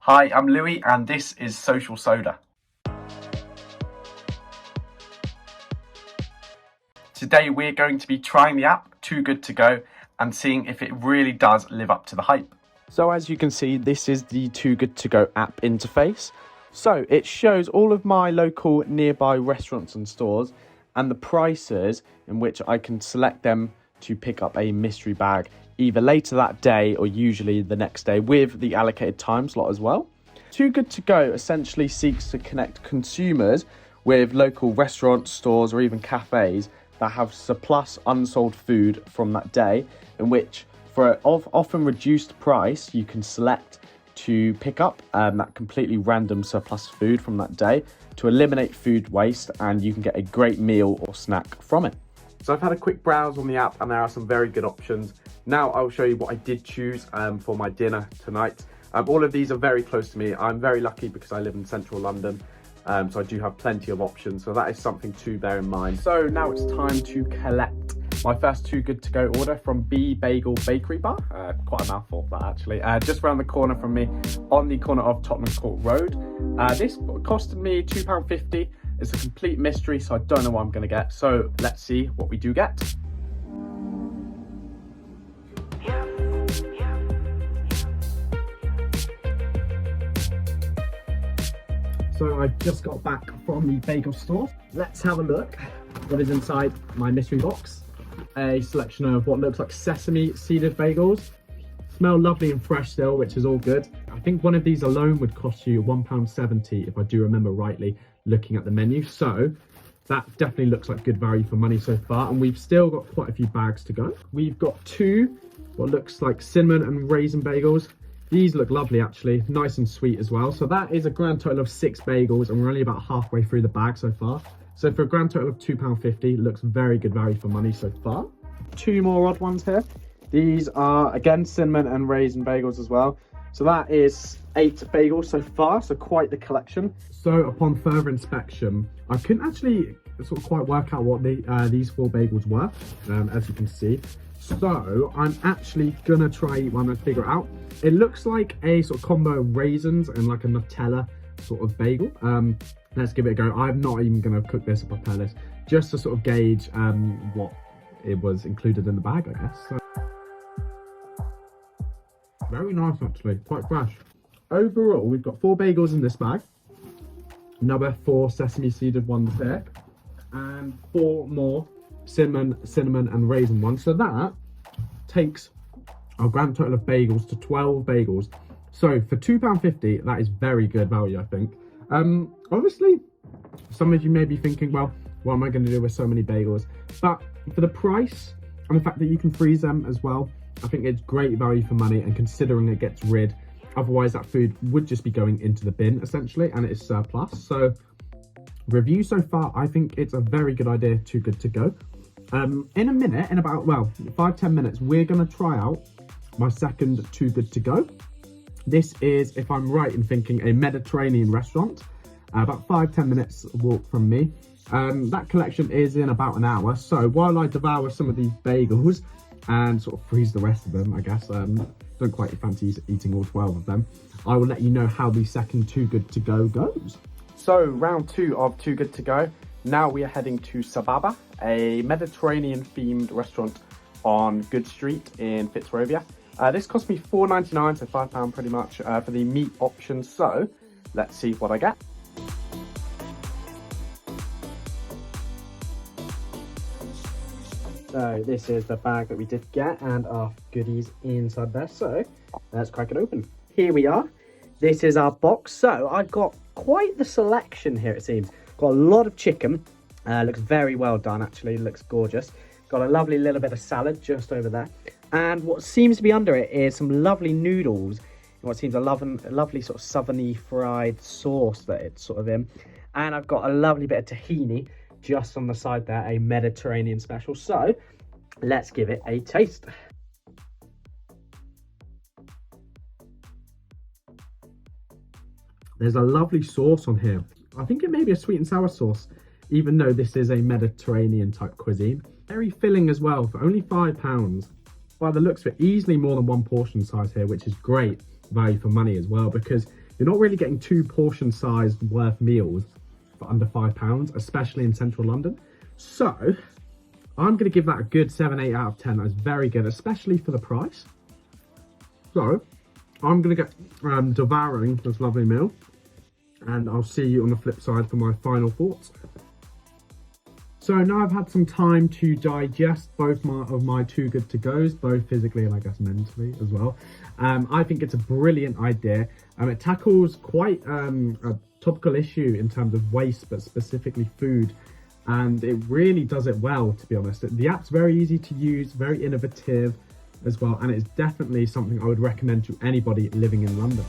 Hi, I'm Louie and this is Social Soda. Today we're going to be trying the app, Too Good To Go, and seeing if it really does live up to the hype. So as you can see, this is the Too Good To Go app interface. So it shows all of my local nearby restaurants and stores and the prices in which I can select them to pick up a mystery bag either later that day or usually the next day with the allocated time slot as well. Too Good To Go essentially seeks to connect consumers with local restaurants, stores or even cafes that have surplus unsold food from that day, in which for an often reduced price you can select to pick up that completely random surplus food from that day to eliminate food waste, and you can get a great meal or snack from it. So I've had a quick browse on the app and there are some very good options. Now I'll show you what I did choose for my dinner tonight. All of these are very close to me. I'm very lucky because I live in central London, so I do have plenty of options. So that is something to bear in mind. So now it's time to collect my first Too Good To Go order from B Bagel Bakery Bar. Quite a mouthful that actually. Just around the corner from me on the corner of Tottenham Court Road. This costed me £2.50. It's a complete mystery, so I don't know what I'm going to get. So let's see what we do get. So I've just got back from the bagel store. Let's have a look what is inside my mystery box. A selection of what looks like sesame seeded bagels. Smell lovely and fresh still, which is all good. I think one of these alone would cost you £1.70 if I do remember rightly looking at the menu. So that definitely looks like good value for money so far. And we've still got quite a few bags to go. We've got two what looks like cinnamon and raisin bagels. These look lovely actually, nice and sweet as well. So that is a grand total of 6 bagels and we're only about halfway through the bag so far. So for a grand total of £2.50, looks very good value for money so far. Two more odd ones here. These are again cinnamon and raisin bagels as well. So that is 8 bagels so far, so quite the collection. So upon further inspection, I couldn't actually sort of quite work out what these 4 bagels were, as you can see. So I'm actually gonna try one and figure it out. It looks like a sort of combo of raisins and like a Nutella sort of bagel. Let's give it a go. I'm not even gonna cook this or prepare this, just to sort of gauge what it was included in the bag, I guess. So, very nice actually, quite fresh. Overall, we've got 4 bagels in this bag, another 4 sesame seeded ones there, and 4 more cinnamon and raisin ones. So that takes our grand total of bagels to 12 bagels. So for £2.50, that is very good value, I think. Obviously, some of you may be thinking, well, what am I going to do with so many bagels? But for the price and the fact that you can freeze them as well, I think it's great value for money, and considering it gets rid, otherwise that food would just be going into the bin essentially, and it is surplus. So review so far, I think it's a very good idea, Too Good To Go. In a minute, in about, well, 5-10 minutes, we're going to try out my second Too Good To Go. This is, if I'm right in thinking, a Mediterranean restaurant, about 5-10 minutes walk from me. That collection is in about an hour, so while I devour some of these bagels and sort of freeze the rest of them, I guess, don't quite fancy eating all 12 of them, I will let you know how the second Too Good To Go goes. So round 2 of Too Good To Go. Now we are heading to Sababa, a Mediterranean themed restaurant on Good Street in Fitzrovia. This cost me £4.99, so £5 pretty much for the meat option. So let's see what I get. So this is the bag that we did get and our goodies inside there. So let's crack it open. Here we are. This is our box. So I've got quite the selection here, it seems. Got a lot of chicken. Looks very well done actually, looks gorgeous. Got a lovely little bit of salad just over there. And what seems to be under it is some lovely noodles. What seems a lovely sort of southerny fried sauce that it's sort of in. And I've got a lovely bit of tahini just on the side there, a Mediterranean special. So let's give it a taste. There's a lovely sauce on here. I think it may be a sweet and sour sauce, even though this is a Mediterranean type cuisine. Very filling as well for only £5. By the looks of it, easily more than one portion size here, which is great value for money as well, because You're not really getting 2 portion sized worth meals for under £5, especially in central London. So I'm going to give that a good 7, 8 out of 10. That's very good, especially for the price. So I'm going to get devouring this lovely meal, and I'll see you on the flip side for my final thoughts. So now I've had some time to digest both of my Too Good To Goes, both physically and I guess mentally as well. I think it's a brilliant idea. It tackles quite a topical issue in terms of waste, but specifically food. And it really does it well, to be honest. The app's very easy to use, very innovative as well. And it's definitely something I would recommend to anybody living in London.